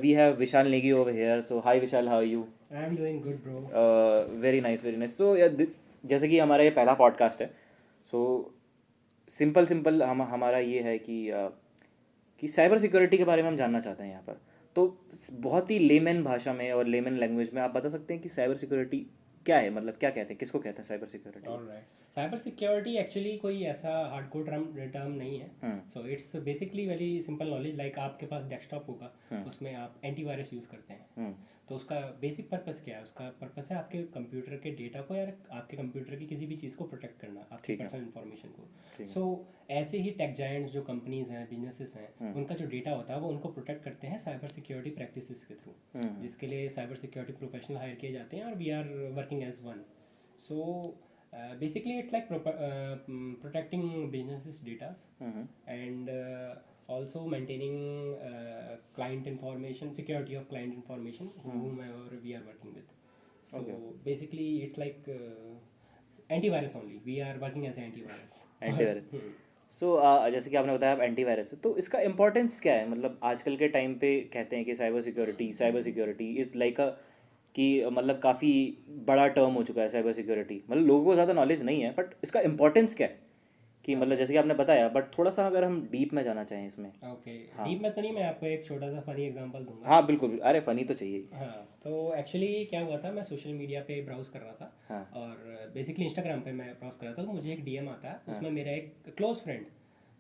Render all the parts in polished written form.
We have Vishal Negi over here. So hi Vishal, how are you? I'm doing good, bro. Very nice, very nice. So जैसे कि हमारा ये पहला podcast है, so simple हम हमारा ये है कि साइबर सिक्योरिटी के बारे में हम जानना चाहते हैं यहाँ पर। तो बहुत ही लेमन भाषा में और लेमन लैंग्वेज में आप बता सकते हैं कि साइबर सिक्योरिटी क्या है, मतलब क्या कहते हैं, किसको कहते हैं cyber security? Alright, cyber security actually कोई ऐसा हार्डकोर टर्म नहीं है. So it's basically very simple knowledge. Like आपके पास डेस्कटॉप होगा, उसमें आप एंटीवायरस यूज़ करते हैं. तो उसका बेसिक पर्पस क्या है? उसका पर्पस है आपके कंप्यूटर के डेटा को या आपके कंप्यूटर की किसी भी चीज़ को प्रोटेक्ट करना, आपकी पर्सनल इन्फॉर्मेशन को. सो ऐसे ही टेक जायंट्स जो कंपनीज हैं, बिजनेसेस हैं, उनका जो डेटा होता है वो उनको प्रोटेक्ट करते हैं साइबर सिक्योरिटी प्रैक्टिसेस के थ्रू, जिसके लिए साइबर सिक्योरिटी प्रोफेशनल हायर किए जाते हैं और we are working as one. So basically, it's like protecting businesses' data and also maintaining client information, security of client information, whomever we are working with. So basically, it's like antivirus only. We are working as antivirus. Antivirus. So जैसे कि आपने बताया आप antivirus है, तो इसका importance क्या है? मतलब आजकल के टाइम पे कहते हैं कि साइबर सिक्योरिटी इज़ लाइक कि मतलब काफ़ी बड़ा टर्म हो चुका है साइबर सिक्योरिटी. मतलब लोगों को ज़्यादा नॉलेज नहीं है, बट इसका इंपॉर्टेंस क्या है कि मतलब जैसे कि आपने बताया, बट थोड़ा सा अगर हम डीप में जाना चाहें इसमें. ओके, डीप में तो नहीं, मैं आपको एक छोटा सा फनी एग्जांपल दूंगा. हाँ बिल्कुल, अरे फ़नी तो चाहिए. हाँ, तो एक्चुअली क्या हुआ था, मैं सोशल मीडिया पे ब्राउज कर रहा था. और बेसिकली इंस्टाग्राम पे मैं ब्राउज कर रहा था, तो मुझे एक डीएम आता है. उसमें मेरा एक क्लोज फ्रेंड,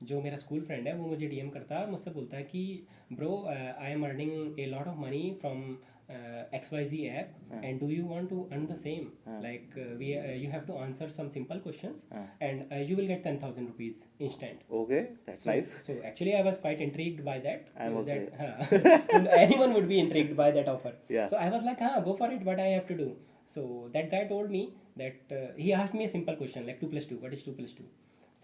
जो मेरा स्कूल फ्रेंड है, वो मुझे डीएम करता है. मुझसे बोलता है कि bro, I am earning a lot of money from XYZ app, and do you want to earn the same? Like you have to answer some simple questions, and you will get 10,000 rupees instant. Okay, that's nice. So actually, I was quite intrigued by that. I'm also. Anyone would be intrigued by that offer. Yeah. So I was like, go for it. What I have to do? So that guy told me that he asked me a simple question like 2 plus 2. What is 2 plus 2?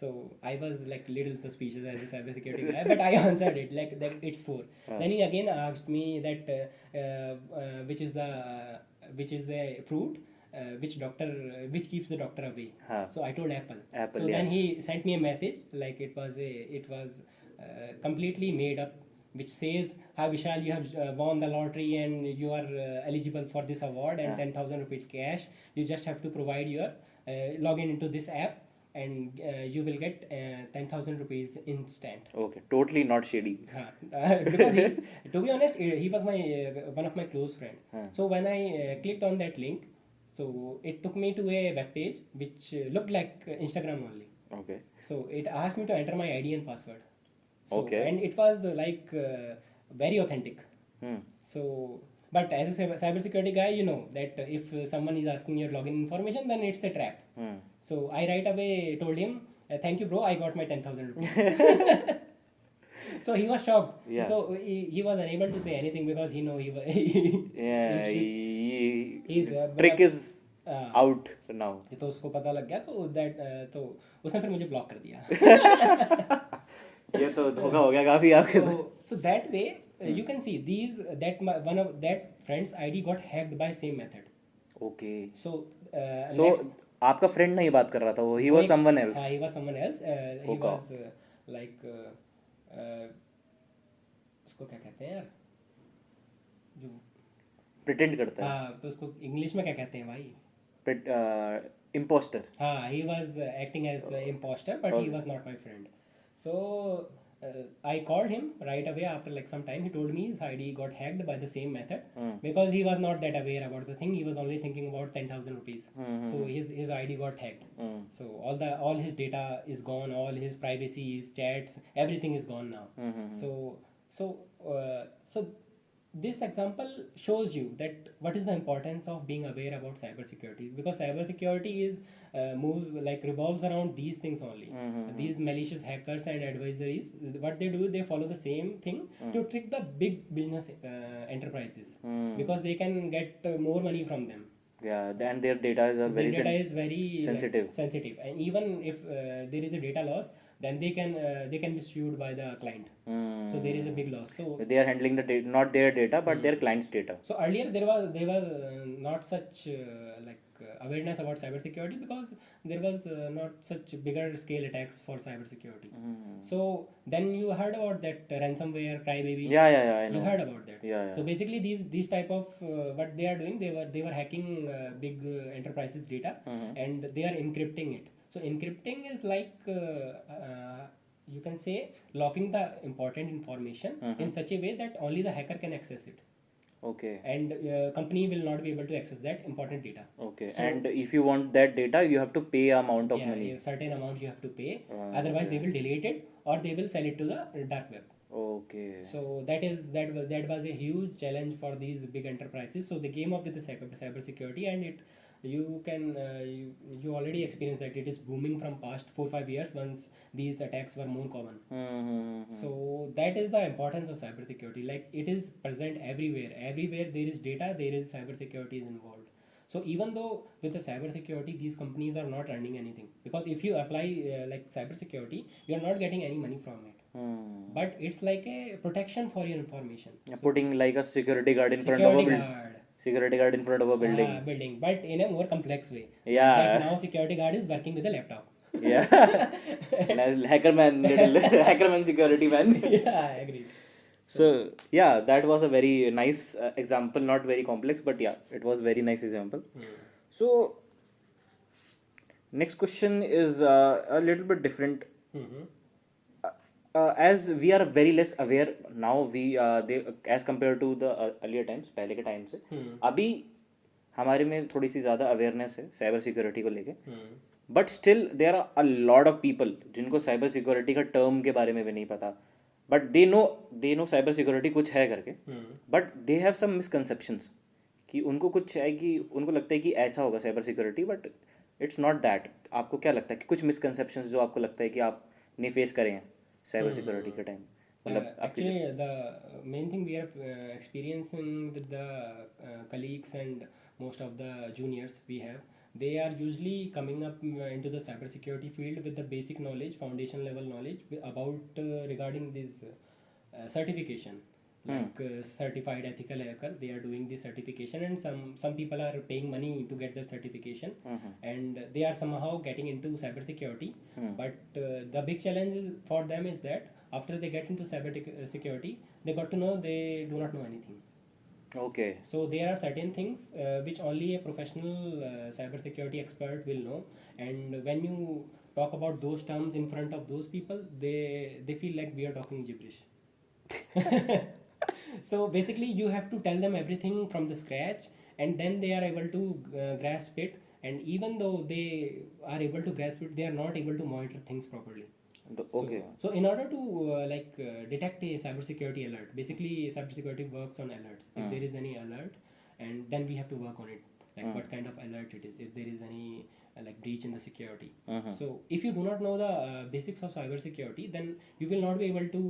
So I was like little suspicious as a cybersecurity guy, but I answered it like that it's 4. Then he again asked me that which is a fruit. Which keeps the doctor away? So I told apple. Apple, So yeah. then he sent me a message like it was completely made up, which says, "Hi Vishal, you have won the lottery and you are eligible for this award and 10,000 rupees cash. You just have to provide your login into this app, and you will get 10,000 rupees instant." Okay, totally not shady. Because to be honest, he was my one of my close friend. So when I clicked on that link, so it took me to a web page which looked like Instagram only. Okay. So it asked me to enter my ID and password. So, Okay. and it was like very authentic. So, but as a cybersecurity guy, you know that if someone is asking your login information, then it's a trap. So I right away told him, "Thank you, bro. I got my 10,000 rupees." So he was shocked. Yeah. So he was unable to say anything because he know Yeah, he's trick is out now. तो उसको पता लग गया, तो तो उसने फिर मुझे ब्लॉक कर दिया. ये तो धोखा हो गया काफी आपके साथ. So that way you can see one of that friend's ID got hacked by same method. Okay. So आपका फ्रेंड नहीं बात कर रहा था, वो he was someone else. He was someone else. He was like उसको क्या कहते हैं यार, जो प्रिटेंड करता है. हाँ, तो उसको इंग्लिश में क्या कहते हैं भाई? Imposter. हाँ, he was acting as imposter, but he was not my friend. So I called him right away after like some time. He told me his ID got hacked by the same method because he was not that aware about the thing. He was only thinking about 10,000 rupees. So his ID got hacked. So all his data is gone. All his privacy, his chats, everything is gone now. So this example shows you that what is the importance of being aware about cybersecurity, because cybersecurity is revolves around these things only. These malicious hackers and adversaries, what they do, they follow the same thing to trick the big business enterprises, because they can get more money from them. Yeah, and their data is very Data is very sensitive. And even if there is a data loss, then they can be sued by the client. So there is a big loss. So they are handling the data, not their data but their client's data. so earlier there was not such awareness about cybersecurity because there was not such bigger scale attacks for cybersecurity. So then you heard about that ransomware crybaby. Yeah, I know. You heard about that. Yeah. So basically these type of what they are doing, they were hacking big enterprises data, and they are encrypting it. So encrypting is like you can say locking the important information in such a way that only the hacker can access it. Okay. And company will not be able to access that important data. Okay. So, and if you want that data, you have to pay amount of yeah, money. a certain amount you have to pay. Otherwise, they will delete it or they will sell it to the dark web. Okay. So that was a huge challenge for these big enterprises. So they came up with the cyber security, and it you can you already experienced that it is booming from past 4-5 years once these attacks were more common. So that is the importance of cybersecurity. Like it is present everywhere. Everywhere there is data, there is cybersecurity is involved. So even though with the cybersecurity, these companies are not earning anything, because if you apply like cybersecurity, you are not getting any money from it. But it's like a protection for your information. So putting like a security guard in front of a building. Security guard in front of a building. Building, but in a more complex way. Yeah. That now security guard is working with a laptop. Yeah. Hackerman security man. Yeah, I agree. So yeah, that was a very nice example. Not very complex, but yeah, it was very nice example. So next question is a little bit different. As we are very less aware now, as compared to the earlier times, पहले के time से अभी हमारे में थोड़ी सी ज़्यादा awareness है cyber security को लेके. But still there are a lot of people जिनको साइबर सिक्योरिटी का टर्म के बारे में भी नहीं पता, but they know cyber security कुछ है करके, but they have some misconceptions कि उनको कुछ है कि उनको लगता है कि ऐसा होगा cyber security, but it's not that. आपको क्या लगता है कि कुछ मिसकंसेप्शंस जो आपको लगता है कि आपने फेस करे हैं साइबर सिक्योरिटी के टाइम? मतलब actually the main thing we are experiencing with the colleagues and most of the juniors we have, they are usually coming up into the cybersecurity field with the basic knowledge, foundation level knowledge about regarding this certification, like certified ethical hacker. They are doing this certification, and some people are paying money to get the certification, and they are somehow getting into cybersecurity. But the big challenge for them is that after they get into cyber security, they got to know they do not know anything. Okay. So there are certain things which only a professional cyber security expert will know, and when you talk about those terms in front of those people, they feel like we are talking gibberish. So basically you have to tell them everything from the scratch, and then they are able to grasp it. And even though they are able to grasp it, they are not able to monitor things properly. Okay. So in order to detect a cybersecurity alert, basically cybersecurity works on alerts. If there is any alert, and then we have to work on it, like what kind of alert it is, if there is any like breach in the security. So if you do not know the basics of cybersecurity, then you will not be able to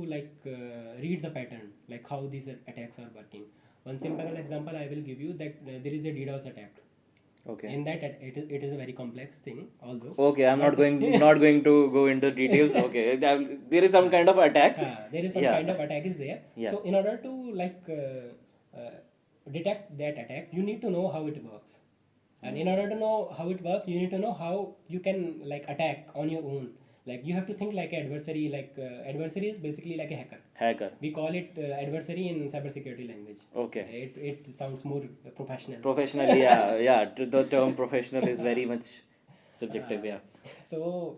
read the pattern, like how these attacks are working. One simple example I will give you, that there is a DDoS attack. Okay. In that it is a very complex thing, although. Okay, I'm not going to go into details. Okay, there is some kind of attack. There is some kind of attack is there. Yeah. So in order to detect that attack, you need to know how it works, and in order to know how it works, you need to know how you can attack on your own. Like you have to think like an adversary. Adversary is basically like a hacker. We call it adversary in cybersecurity language. Okay. It sounds more professional. Professional, yeah. The term professional is very much subjective, yeah. So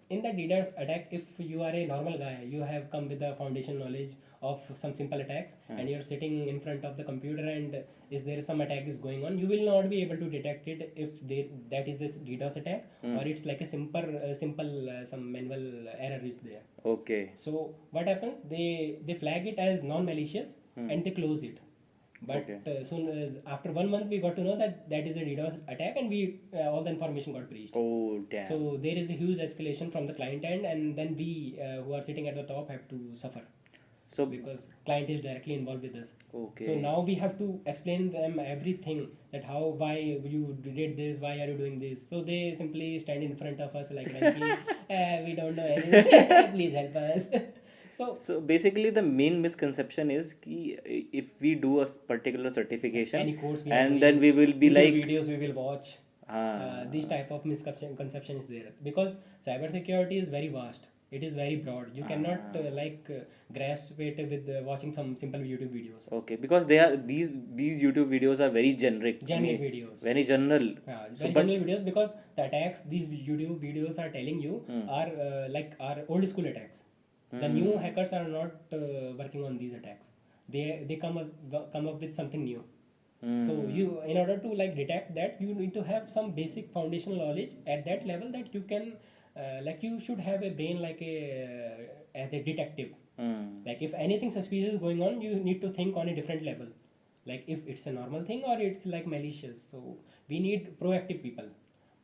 in the DDoS attack, if you are a normal guy, you have come with the foundation knowledge of some simple attacks, and you're sitting in front of the computer, and is there some attack is going on, you will not be able to detect it if that is a DDoS attack, or it's like a simple some manual error is there. Okay. So what happens? They flag it as non-malicious and they close it. But soon after 1 month, we got to know that is a DDoS attack, and we all the information got breached. Oh damn. So there is a huge escalation from the client end, and then we who are sitting at the top have to suffer. So because client is directly involved with us. okay. So now we have to explain them everything, that how, why you did this, why are you doing this. So they simply stand in front of us like we don't know anything. Please help us. So basically, the main misconception is कि if we do a particular certification, any course we are and doing, then we will be YouTube like, videos we will watch. These type of misconception is there, because cybersecurity is very vast. It is very broad. You cannot grasp it with watching some simple YouTube videos. okay, because they are these YouTube videos are very generic. Generic videos. Very general. Very general videos, because the attacks these YouTube videos are telling you are are old school attacks. The new hackers are not working on these attacks. They come up with something new. So you, in order to detect that, you need to have some basic foundational knowledge at that level, that you can you should have a brain like a as a detective. Like if anything suspicious is going on, you need to think on a different level, like if it's a normal thing or it's like malicious. So we need proactive people.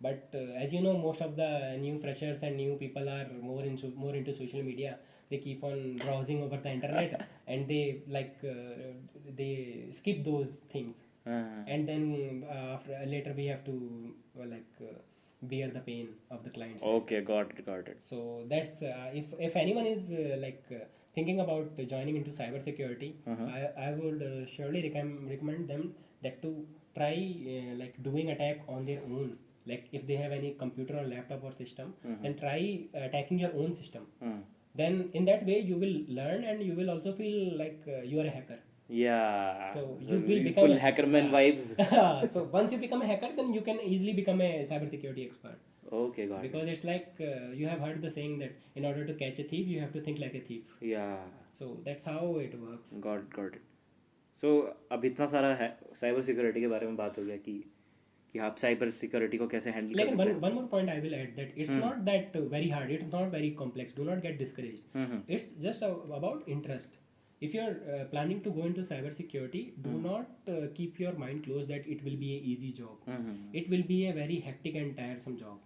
But as you know, most of the new freshers and new people are more into social media. They keep on browsing over the internet and they they skip those things. And then after later we have to bear the pain of the clients. Okay, got it. So that's if anyone is thinking about joining into cybersecurity, I would surely recommend them that to try doing attack on their own. Like if they have any computer or laptop or system, then try attacking your own system. Then in that way you will learn, and you will also feel like you are a hacker. Yeah. So you will full become hackerman vibes. So once you become a hacker, then you can easily become a cybersecurity expert. Okay, got it. Because it's like you have heard the saying that in order to catch a thief, you have to think like a thief. Yeah. So that's how it works. Got it. So अब इतना सारा है cyber security के बारे में बात हो गया कि आप साइबर सिक्योरिटी को कैसे हैंडल कर Like सकते हैं. one more point I will add, that it's not that very hard. It's not very complex. Do not get discouraged. It's just about interest. If you're planning to go into cybersecurity, do not keep your mind closed that it will be a easy job. It will be a very hectic and tiresome job.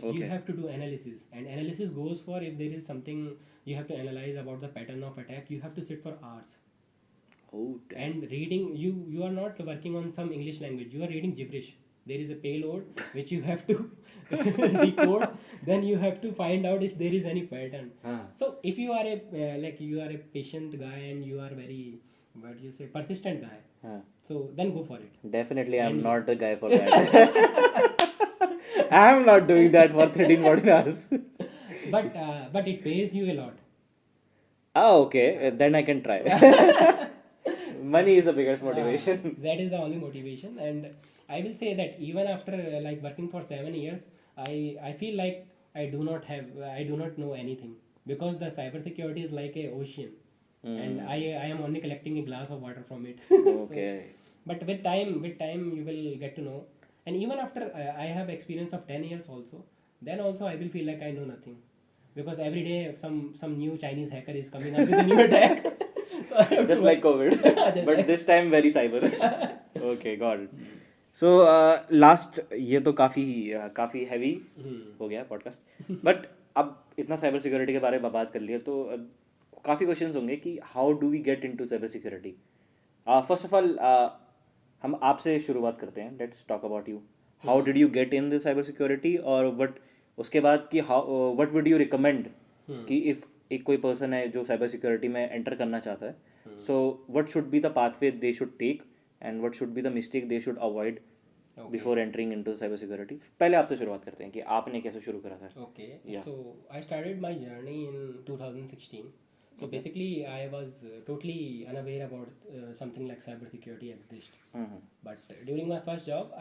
Okay. You have to do analysis, and analysis goes for, if there is something you have to analyze about the pattern of attack, you have to sit for hours. Oh, damn. And reading, you are not working on some English language, you are reading gibberish. There is a payload which you have to decode. Then you have to find out if there is any pattern. So if you are a patient guy and you are very, what do you say, persistent guy, so then go for it. Definitely, I'm not the guy for that. I'm not doing that for 13 hours. But it pays you a lot. Okay, then I can try. Money is the biggest motivation. That is the only motivation. And I will say that even after working for 7 years, I feel like I do not know anything, because the cybersecurity is like a ocean, and I am only collecting a glass of water from it. Okay. But with time you will get to know. And even after I have experience of 10 years also, then also I will feel like I know nothing, because every day some new Chinese hacker is coming up with a new attack. So I have Just to like COVID, but this time very cyber. Okay, got it. So last, ये तो काफ़ी heavy हो गया podcast. But अब इतना cyber security के बारे में बात कर लिया, तो काफ़ी क्वेश्चंस होंगे कि how do we get into cyber security. First of all हम आपसे शुरुआत करते हैं. Let's talk about you. How did you get in the cyber security, और वट उसके बाद कि how what would you recommend कि इफ़ एक कोई पर्सन है जो साइबर सिक्योरिटी में एंटर करना चाहता है, so what should be the pathway they should take and what should be the mistake they should avoid before entering into cyber security. पहले आपसे शुरुआत करते हैं कि आपने कैसे शुरू करा था. Okay, so I started my journey in 2016. So basically, I was totally unaware about something like cybersecurity exists. But during my first job,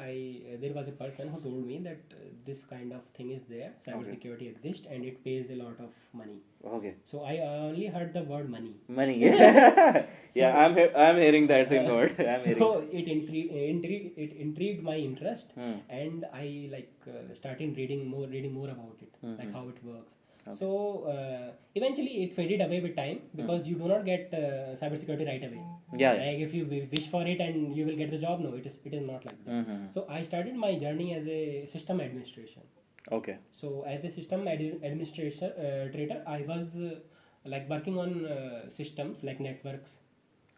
there was a person who told me that this kind of thing is there, cybersecurity exists, and it pays a lot of money. Okay. So I only heard the word money. Money. Yeah, I'm hearing that same word. So it intrigued my interest, and I started reading more about it, like how it works. Okay. So eventually it faded away with time, because you do not get cybersecurity right away. Yeah. Like if you wish for it and you will get the job, no, it is not like that. So I started my journey as a system administration. Okay. So as a system administrator, I was like working on systems like networks,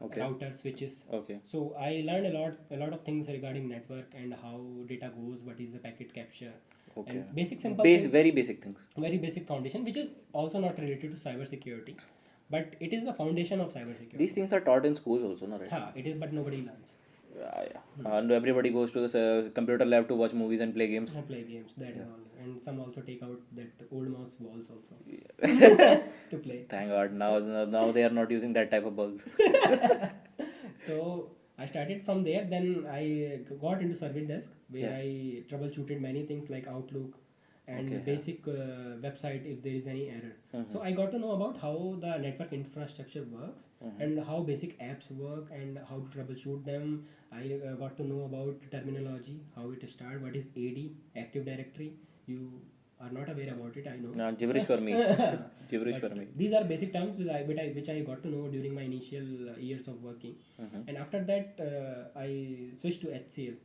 Okay. routers, switches. Okay. So I learned a lot of things regarding network and how data goes, what is the packet capture, Okay. and basic simple things, Very basic things. very basic foundation, which is also not related to cyber security, but it is the foundation of cyber security. These things are taught in schools also, no, right? Ha, it is, but nobody learns. Yeah. And everybody goes to the computer lab to watch movies and play games. Play games, that is all. And some also take out that old mouse balls also to play. Thank God. Now they are not using that type of balls. So I started from there. Then I got into service desk where I troubleshooted many things like Outlook and basic website if there is any error. So I got to know about how the network infrastructure works and how basic apps work and how to troubleshoot them. I got to know about terminology, how it starts, what is AD, Active Directory. You are not aware about it, I know. No, gibberish for me. Gibberish for me. These are basic terms which I got to know during my initial years of working. And after that, I switched to HCL,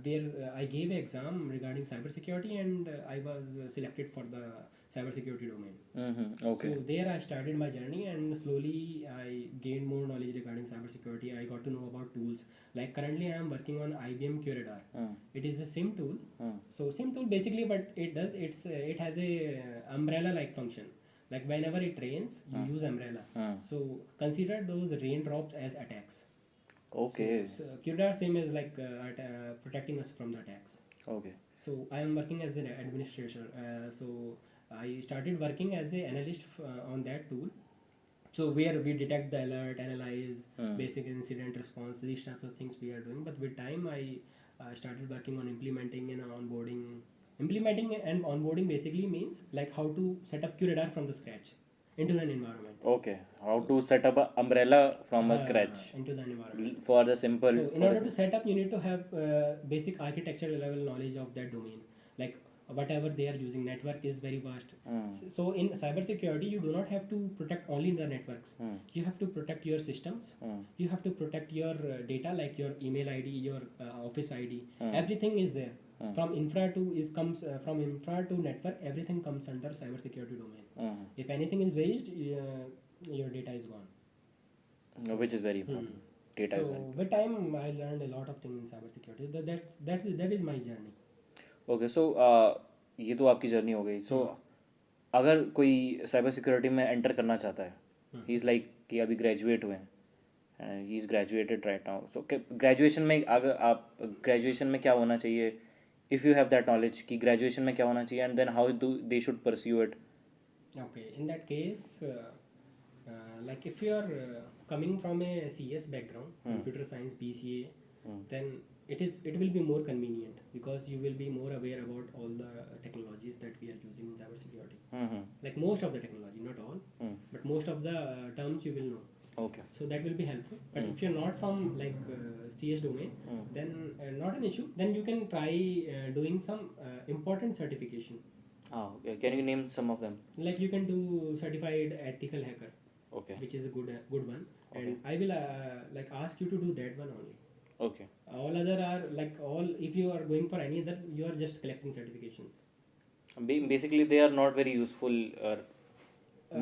where I gave an exam regarding cybersecurity, and I was selected for the cybersecurity domain. Okay. So there I started my journey, and slowly I gained more knowledge regarding cybersecurity. I got to know about tools. Like currently I am working on IBM QRadar. It is a SIM tool. So SIM tool basically what it does, it has a umbrella like function. Like whenever it rains, you use umbrella. So consider those raindrops as attacks. Okay. So QRadar SIM is like protecting us from the attacks. Okay. So I am working as an administrator. So I started working as an analyst on that tool. So where we detect the alert, analyze, basic incident response, these types of things we are doing. But with time, I started working on implementing and onboarding. Implementing and onboarding basically means like how to set up QRadar from the scratch into an environment. Okay. How to set up an umbrella from a scratch Into the environment. for the simple. So in order to set up, you need to have basic architecture level knowledge of that domain. Like whatever they are using, network is very vast. So in cybersecurity, you do not have to protect only the networks. You have to protect your systems. You have to protect your data, like your email ID, your office ID. Everything is there. From infra to network, everything comes under cybersecurity domain. If anything is breached, your data is gone. Which is very important. Data is very So with time, I learned a lot of things in cybersecurity. That is my journey. Okay so ये तो आपकी journey हो गई. सो अगर कोई cyber security में enter करना चाहता है, ही इज़ लाइक कि अभी ग्रेजुएट हुए हैं, he is graduated right now. So graduation में अगर आप ग्रेजुएशन में क्या होना चाहिए, if you have that knowledge कि ग्रेजुएशन में क्या होना चाहिए, and then how do they should pursue it. Okay, in that case, like if you are coming from a CS background, computer science, BCA, then it will be more convenient because you will be more aware about all the technologies that we are using in cybersecurity. Like most of the technology, not all, but most of the terms you will know. Okay. So that will be helpful. But if you're not from like CS domain, then not an issue. Then you can try doing some important certification. Okay. Can you name some of them? Like you can do certified ethical hacker. Okay. Which is a good one, and I will like ask you to do that one only. Okay. All other are like if you are going for any other, you are just collecting certifications. Basically, they are not very useful.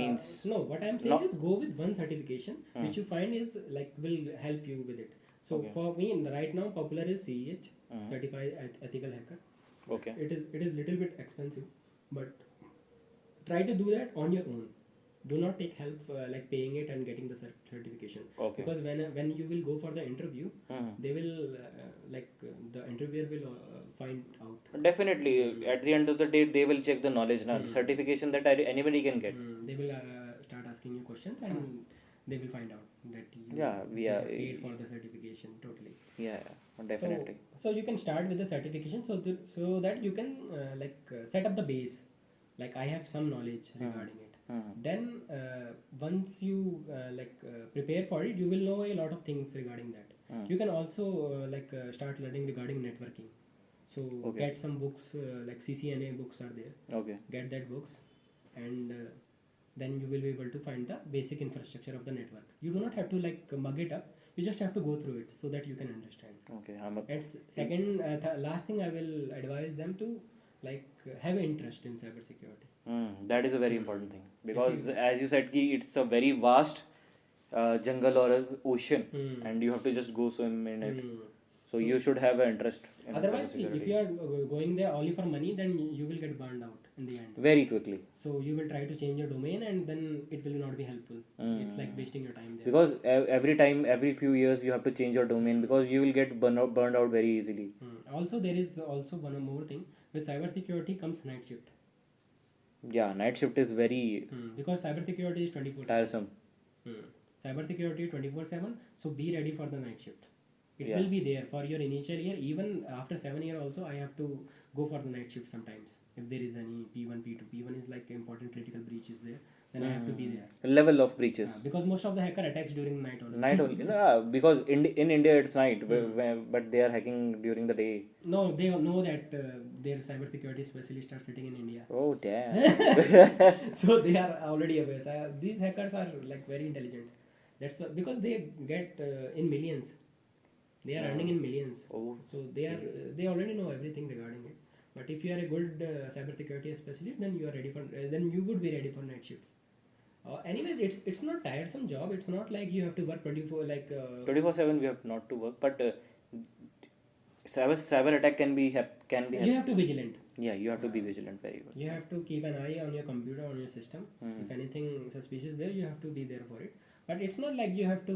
Means no, what I am saying is go with one certification which you find is like will help you with it. So for me right now, popular is CEH, certified ethical hacker. Okay. It is little bit expensive, but try to do that on your own. Do not take help like paying it and getting the certification. Okay. Because when you will go for the interview, they will the interviewer will find out. Definitely, at the end of the day, they will check the knowledge now. Certification that anybody can get. They will start asking you questions and they will find out that you are paid for the certification totally. Yeah, definitely. So you can start with the certification so that you can set up the base. Like I have some knowledge regarding it. Then once you prepare for it, you will know a lot of things regarding that. You can also start learning regarding networking. So get some books like CCNA books are there. Okay. Get that books, and then you will be able to find the basic infrastructure of the network. You do not have to mug it up. You just have to go through it so that you can understand. Okay. And second, last thing I will advise them to have an interest in cyber security. That is a very important thing because as you said कि it's a very vast jungle or a ocean and you have to just go swim in it. So you should have an interest in Otherwise, see, if cybersecurity you are going there only for money, then you will get burned out in the end. very quickly. So you will try to change your domain, and then it will not be helpful. It's like wasting your time there. Because every time, every few years, you have to change your domain because you will get burned out very easily. Also, there is also one more thing. With cybersecurity comes night shift. Yeah, night shift is very Because cybersecurity is 24/7. tiresome. Cybersecurity 24/7. So be ready for the night shift. It will be there for your initial year. Even after 7 years also, I have to go for the night shift sometimes. If there is any P1, P2. P1 is like important critical breach is there. Then I have to be there. Level of breaches. Because most of the hacker attacks during night only. Night only. Because in India it's night, but they are hacking during the day. No, they know that their cybersecurity specialists are sitting in India. Oh damn. So they are already aware. So, these hackers are like very intelligent. That's why, because they get in millions. They are earning in millions. Oh. So they already know everything regarding it. But if you are a good cybersecurity specialist, then you are ready for. Then you would be ready for night shifts. Anyways, it's not tiresome job. It's not like you have to work 24 like. 24/7 we have not to work, but cyber attack can be You have to be vigilant. Yeah, you have to be vigilant very well. You have to keep an eye on your computer, on your system. If anything suspicious there, you have to be there for it. But it's not like you have to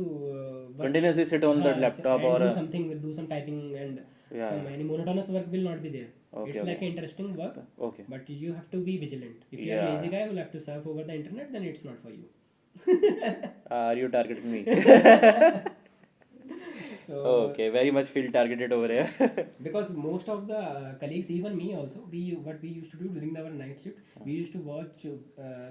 continuously sit on the laptop or do something, do some typing and any monotonous work will not be there. It's like an interesting work. Okay. But you have to be vigilant. If you are a lazy guy who like to surf over the internet, then it's not for you. Are you targeting me? So, okay, very much feel targeted over here. Because most of the colleagues, even me also, what we used to do during our night shift, we used to watch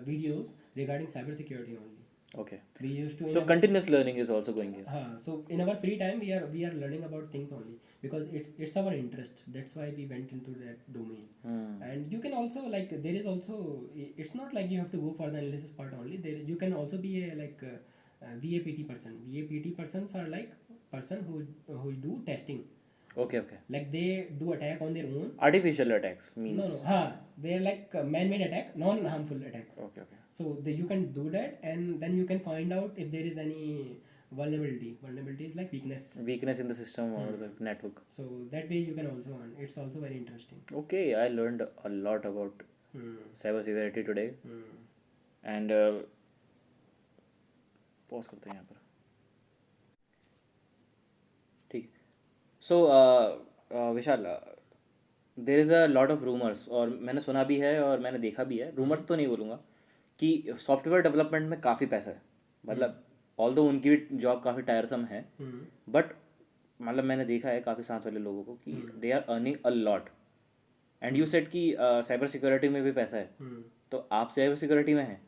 videos regarding cybersecurity only. Okay. We used to. So continuous learning is also going here. So in our free time, we are learning about things only because it's our interest. That's why we went into that domain. And you can also like there is also it's not like you have to go for the analysis part only. There you can also be a like VAPT person. VAPT persons are like person who do testing. Okay. Like they do attack on their own. Artificial attacks means. No. They're like man-made attack, non-harmful attacks. Okay. So you can do that, and then you can find out if there is any vulnerability. Vulnerability is like weakness in the system or the network. So that way you can also earn. It's also very interesting. Okay, I learned a lot about cybersecurity today. And pause करते हैं यहाँ पर. ठीक. So Vishal, there is a lot of rumors और मैंने सुना भी है और मैंने देखा भी है. Rumors तो नहीं बोलूँगा कि सॉफ्टवेयर डेवलपमेंट में काफ़ी पैसा है. मतलब ऑल्दो उनकी भी जॉब काफ़ी टायरसम है, बट मतलब मैंने देखा है काफ़ी सांस वाले लोगों को कि they are earning a lot. And you said कि साइबर सिक्योरिटी में भी पैसा है. तो आप साइबर सिक्योरिटी में हैं,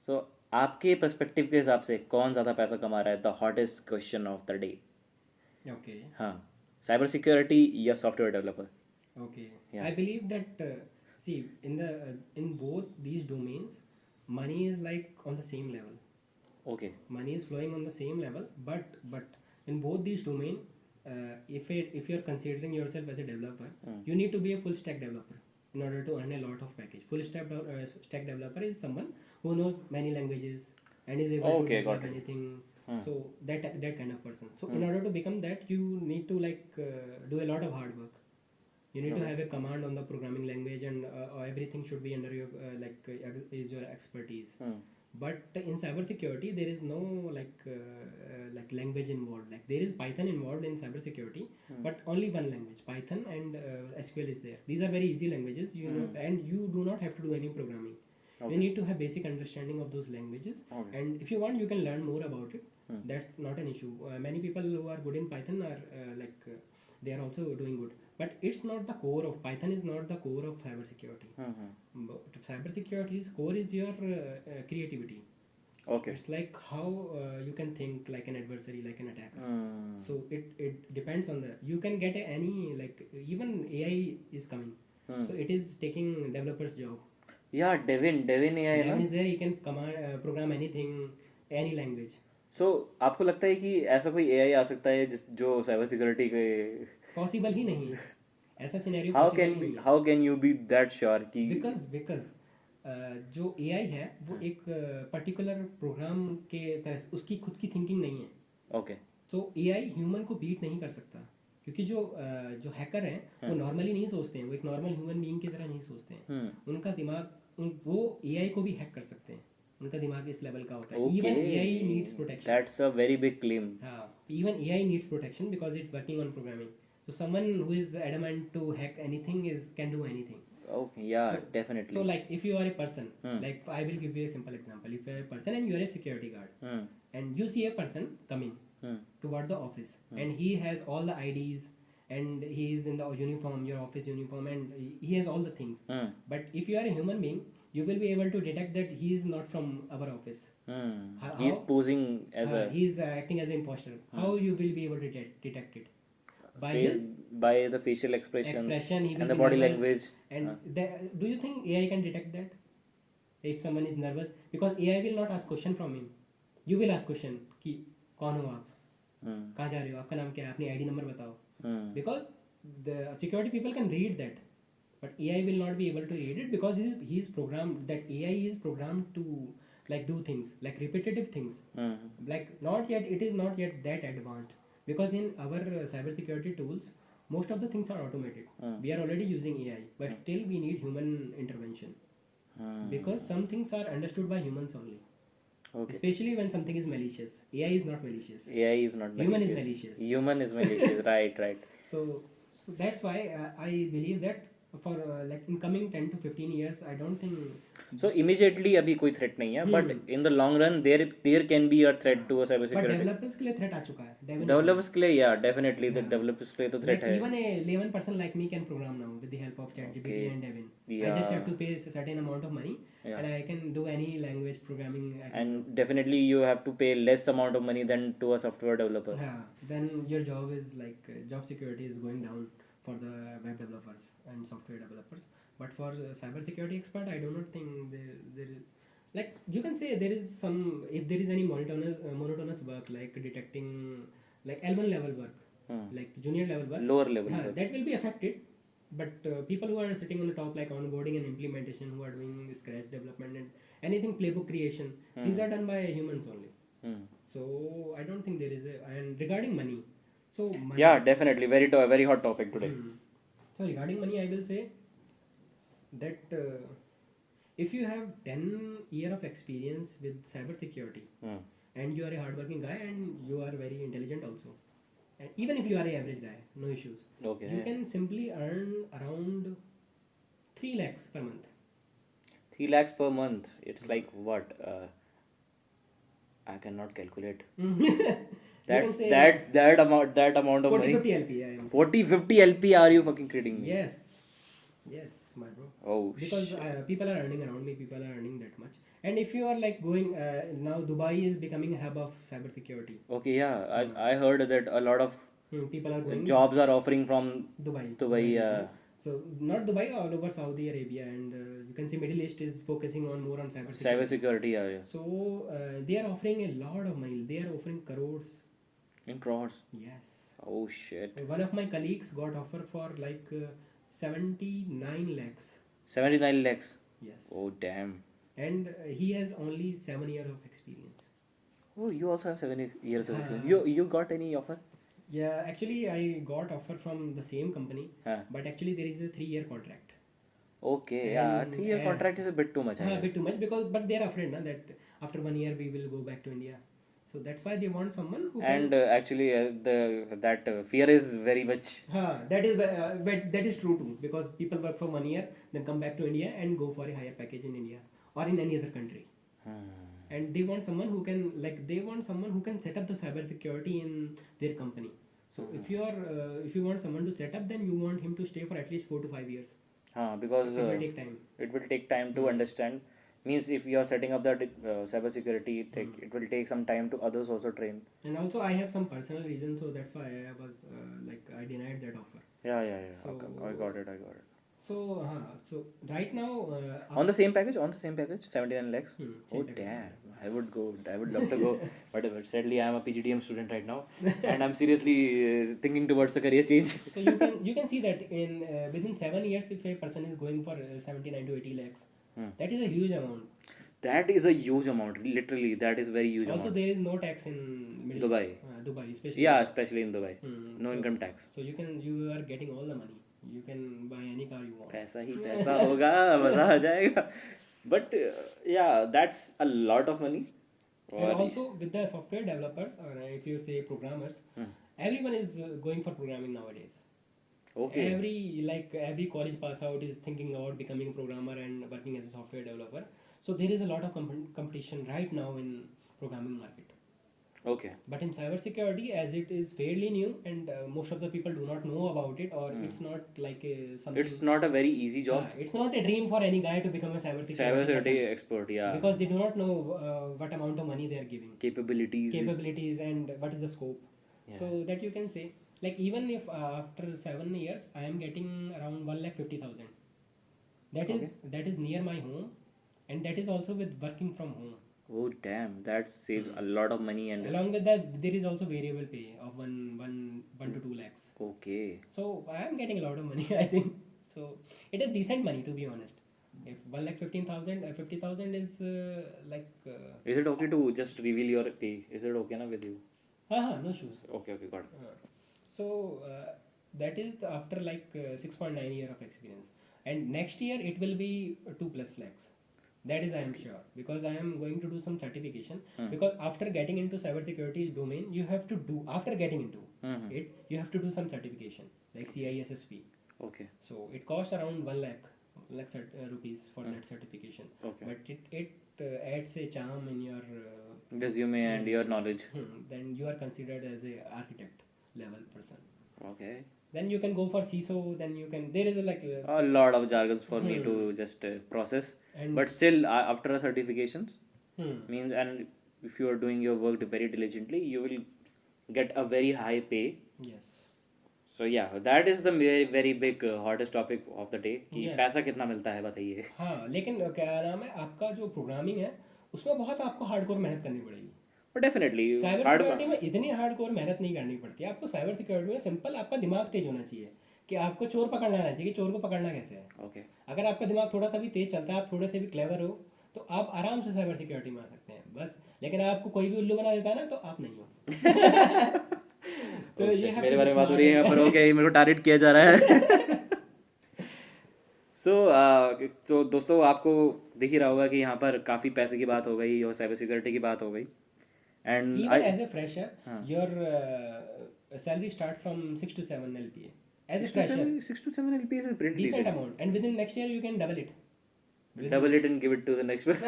सो आपके पर्सपेक्टिव के हिसाब से कौन ज़्यादा पैसा कमा रहा है? The hottest question of the day. Okay. हाँ, साइबर सिक्योरिटी या software developer? Okay. Yeah. I believe that see in both these domains, money is like on the same level. Okay. Money is flowing on the same level, but in both these domain, if you are considering yourself as a developer, you need to be a full stack developer in order to earn a lot of package. Full stack developer is someone who knows many languages and is able to develop anything. So that kind of person. So in order to become that, you need to like do a lot of hard work. You need to have a command on the programming language, and everything should be under your is your expertise. But in cybersecurity, there is no like language involved. Like there is Python involved in cybersecurity, but only one language, Python, and SQL is there. These are very easy languages, you know, and you do not have to do any programming. Okay. You need to have basic understanding of those languages, and if you want, you can learn more about it. That's not an issue. Many people who are good in Python are they are also doing good. But it's not the core of Python is not the core of cybersecurity. But cybersecurity's core is your creativity. Okay. It's like how you can think like an adversary, like an attacker. So it depends on the. You can get any like even AI is coming. So it is taking developers' job. Yeah, Devin AI. Devin is there. He can program anything, any language. So आपको लगता है कि ऐसा कोई AI आ सकता है जो cyber security के पॉसिबल ही नहीं है. ऐसा scenario how possible can he be नहीं है। how can you be that sure कि बिकॉज जो एआई है वो एक पर्टिकुलर प्रोग्राम के तरह उसकी खुद की थिंकिंग नहीं है। ओके तो एआई ह्यूमन को बीट नहीं कर सकता, क्योंकि जो हैकर हैं वो नॉर्मली नहीं सोचते हैं, वो एक नॉर्मल ह्यूमन बीइंग की तरह नहीं सोचते हैं। उनका दिमाग वो एआई को भी हैक कर सकते हैं, उनका दिमाग इस लेवल का होता है। Even AI needs protection. that's a very big claim. हाँ, even AI needs protection because it's working on programming. So someone who is adamant to hack anything is can do anything. Okay, yeah, So, definitely. so like if you are a person, like I will give you a simple example. If you are a person and you are a security guard, and you see a person coming toward the office, and he has all the IDs, and he is in the uniform, your office uniform, and he has all the things. But if you are a human being, you will be able to detect that he is not from our office. He's posing as a he is acting as an imposter. How you will be able to detect it? By face, his by the facial expressions expression, he will and the be body nervous. language. And do you think AI can detect that if someone is nervous? Because AI will not ask question from him. You will ask question कि कौन हो आप, कहाँ जा रहे हो, आपका नाम क्या है, अपनी आईडी नंबर बताओ। Because the security people can read that, but AI will not be able to read it because he is programmed, that AI is programmed to like do things like repetitive things. Like not yet, it is not yet that advanced, because in our cybersecurity tools most of the things are automated. We are already using AI, but still we need human intervention, because some things are understood by humans only. Okay. Especially when something is malicious. AI is not malicious. AI is not Human is malicious. malicious. Human is malicious. Right. So that's why I believe that for like in coming 10 to 15 years, I don't think. So immediately अभी कोई threat नहीं है, but in the long run there can be a threat to a cyber But security. developers के लिए threat आ चुका है. Developers के लिए yeah definitely the developers के लिए तो threat Like है. even a layman person like me can program now with the help of ChatGPT and Devin. Yeah. I just have to pay a certain amount of money, and I can do any language programming. And definitely you have to pay less amount of money than to a software developer. Yeah, then your job is like job security is going down for the web developers and software developers. But for cyber security expert, I do not think there is, like you can say there is some, if there is any monotonous work like detecting like L1 level work, like junior level work, Lower level work. that will be affected. But people who are sitting on the top, like onboarding and implementation, who are doing scratch development and anything playbook creation, these are done by humans only. So I don't think there is a. And regarding money, so money, Yeah, definitely very hot topic today. So regarding money, I will say that if you have 10 year of experience with cyber security, and you are a hardworking guy and you are very intelligent also, and even if you are a average guy, no issues, Okay. you can simply earn around 3 lakhs per month. 3 lakhs per month. It's like what? I cannot calculate. That's say that amount of 40 money. 50 LP, I am saying. 40-50 LP, are you fucking kidding me? Yes, my bro. Oh Because people are earning around me, people are earning that much. And if you are like going now, Dubai is becoming a hub of cyber security. Okay, yeah. I heard that a lot of People are going jobs are offering from Dubai. yeah. So not Dubai, all over Saudi Arabia, and you can see Middle East is focusing on more on cyber security. Cyber security, yeah. So they are offering a lot of money. They are offering crores. In crores. Yes. Oh shit. One of my colleagues got offer for like 79 lakhs. 79 lakhs. Yes. Oh damn. And he has only 7 years of experience. Oh, you also have 7 years of Huh. experience. You got any offer? Yeah, actually I got offer from the same company, but actually there is a 3-year contract. Okay, yeah. 3-year contract is a bit too much. I A guess. bit too much, because but they are afraid that after 1 year we will go back to India. So that's why they want someone who can. And actually, that fear is very much. That is true too, because people work for 1 year, then come back to India and go for a higher package in India or in any other country. And they want someone who can set up the cyber security in their company. So if you want someone to set up, then you want him to stay for at least 4 to 5 years. Because it will take time. It will take time to understand. Means if you are setting up that cyber security, it will take some time to others also train. And also I have some personal reasons, so that's why I was I denied that offer. Yeah. So, okay. I got it. So so right now On the same package, 79 lakhs. same Oh package. damn, I would go. I would love to go. But sadly, I am a PGDM student right now, and I'm seriously thinking towards the career change. So you can see that in within 7 years, if a person is going for 79 to 80 lakhs, that is a huge amount. That is a huge amount. Literally, that is very huge Also, amount. there is no tax in Middle Dubai. East, Dubai especially. Yeah, especially in Dubai. No So- income tax. So you are getting all the money. You can buy any car you want. पैसा ही पैसा होगा, मजा आ जाएगा. But yeah, that's a lot of money. And also with the software developers, or if you say programmers, everyone is going for programming nowadays. Okay. Every college pass out is thinking about becoming a programmer and working as a software developer. So there is a lot of competition right now in programming market. Okay. But in cybersecurity, as it is fairly new and most of the people do not know about it, or it's not like something. It's not a very easy job. It's not a dream for any guy to become a cybersecurity person, Expert, yeah. because they do not know what amount of money they are giving, Capabilities. and what is the scope. So that you can say, like, even if after 7 years I am getting around 1,50,000, that is near my home, and that is also with working from home. Oh damn, that saves a lot of money. And Along with that, there is also variable pay of 1 to 2 lakhs. okay. So I am getting a lot of money, I think. So it is decent money, to be honest. If 1,15,000, 50,000 is Is it okay to just reveal your pay? Is it okay na with you? no shoes. Okay, got it. So that is after 6.9 year of experience, and next year it will be 2+ lakhs. That is I am sure, because I am going to do some certification. Because after getting into cybersecurity domain, you have to do, after getting into it, you have to do some certification like CISSP. Okay. So it costs around 1 lakh rupees for that certification. Okay. But it adds a charm in your Resume and your knowledge. then you are considered as a architect level person. Okay. Then you can go for CISO. Then you can, there is A lot of jargons for me to just process. And- But still, after a certifications, hmm, means, and if you are doing your work very diligently, you will get a very high pay. yes. So yeah, that is the very very big hottest topic of the day कि Yes. पैसा कितना मिलता है बताइए. हाँ, लेकिन क्या नाम है आपका, जो प्रोग्रामिंग है उसमें बहुत आपको हार्डकोर मेहनत करनी पड़ेगी. But definitely cyber hard. Security में इतनी हार्डकोर मेहनत नहीं करनी पड़ती है. आपको साइबर सिक्योरिटी में सिंपल आपका दिमाग तेज होना चाहिए कि आपको चोर पकड़ना आना चाहिए कि चोर को पकड़ना कैसे है. Okay. अगर आपका दिमाग थोड़ा सा भी तेज चलता है, आप थोड़े से भी क्लेवर हो, तो आप आराम से साइबर सिक्योरिटी में आ सकते हैं बस. लेकिन आपको कोई भी उल्लू बना देता है ना, तो आप नहीं हो. तो ये have to मेरे be बारे में बात हो smart रही है यहाँ पर. ओके, मेरे को टारगेट किया जा रहा है. तो दोस्तों, आपको दिख ही रहा होगा कि यहाँ पर काफ़ी पैसे की बात हो गई और साइबर सिक्योरिटी की बात हो गई. And Even as a fresher, your salary start from 6 to 7 LPA. As a fresher, 6 to 7 LPS is pretty decent decent. amount, and within next year you can double it. Double it and give it to the next one.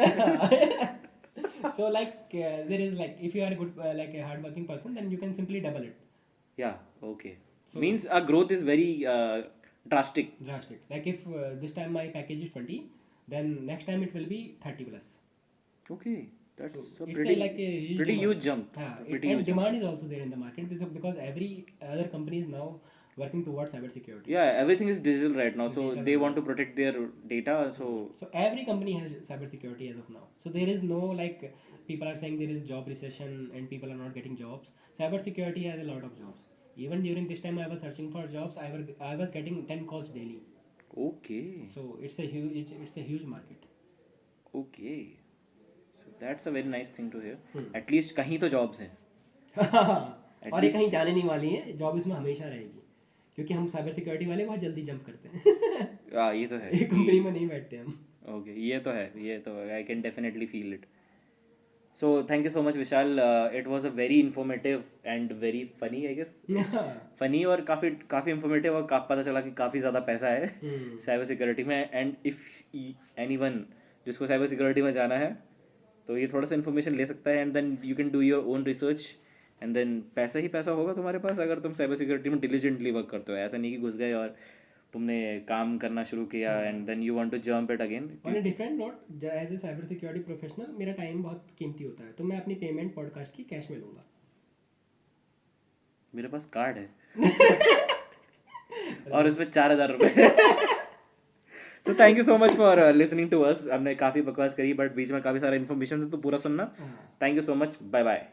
So there is if you are a good a hardworking person, then you can simply double it. Yeah, okay. Means our growth is very drastic. Drastic. Like if this time my package is 20, then next time it will be 30+. Okay, that's So a it's pretty a huge pretty demand. huge jump. Pretty And huge jump. demand is also there in the market, because every other company is now working towards cybersecurity. Yeah, everything is digital right now, so Digital they right want to protect their data. So every company has cybersecurity as of now. So there is no people are saying there is job recession and people are not getting jobs. Cybersecurity has a lot of jobs. Even during this time I was searching for jobs, I was getting 10 calls daily. okay, So it's a huge market. okay. So that's a very nice thing to hear. At least कहीं तो jobs हैं. और ये कहीं जाने नहीं वाली है. जॉब इसमें हमेशा रहेगी, क्योंकि हम साइबर सिक्योरिटी वाले बहुत जल्दी जंप करते हैं. ये तो है. एक कंपनी में नहीं बैठते हम. Okay, ये तो है. I can definitely feel it. So thank you so much, Vishal. It was a very informative and very funny, I guess. Funny और काफ़ी इंफॉर्मेटिव, और पता चला कि काफ़ी ज़्यादा पैसा है साइबर सिक्योरिटी में. एंड इफ़ एनीवन जिसको साइबर सिक्योरिटी में जाना है, तो ये थोड़ा सा इन्फॉर्मेशन ले सकता है. And then you can do your own research, and then पैसा ही पैसा होगा तुम्हारे पास अगर तुम साइबर सिक्योरिटी में डिलीजेंटली वर्क करते हो. ऐसा नहीं कि घुस गए और तुमने काम करना शुरू किया and then you want to jump it again. On a different note, as a cyber security professional मेरा टाइम बहुत कीमती होता है, तो मैं अपनी पेमेंट पॉडकास्ट की कैश में लूँगा. मेरे पास कार्ड है और उसमें 4,000 रुपये. So thank you so much for listening to us. हमने काफ़ी बकवास करी बट बीच में काफ़ी सारा इन्फॉर्मेशन है तो पूरा सुनना। Thank you so much, bye bye.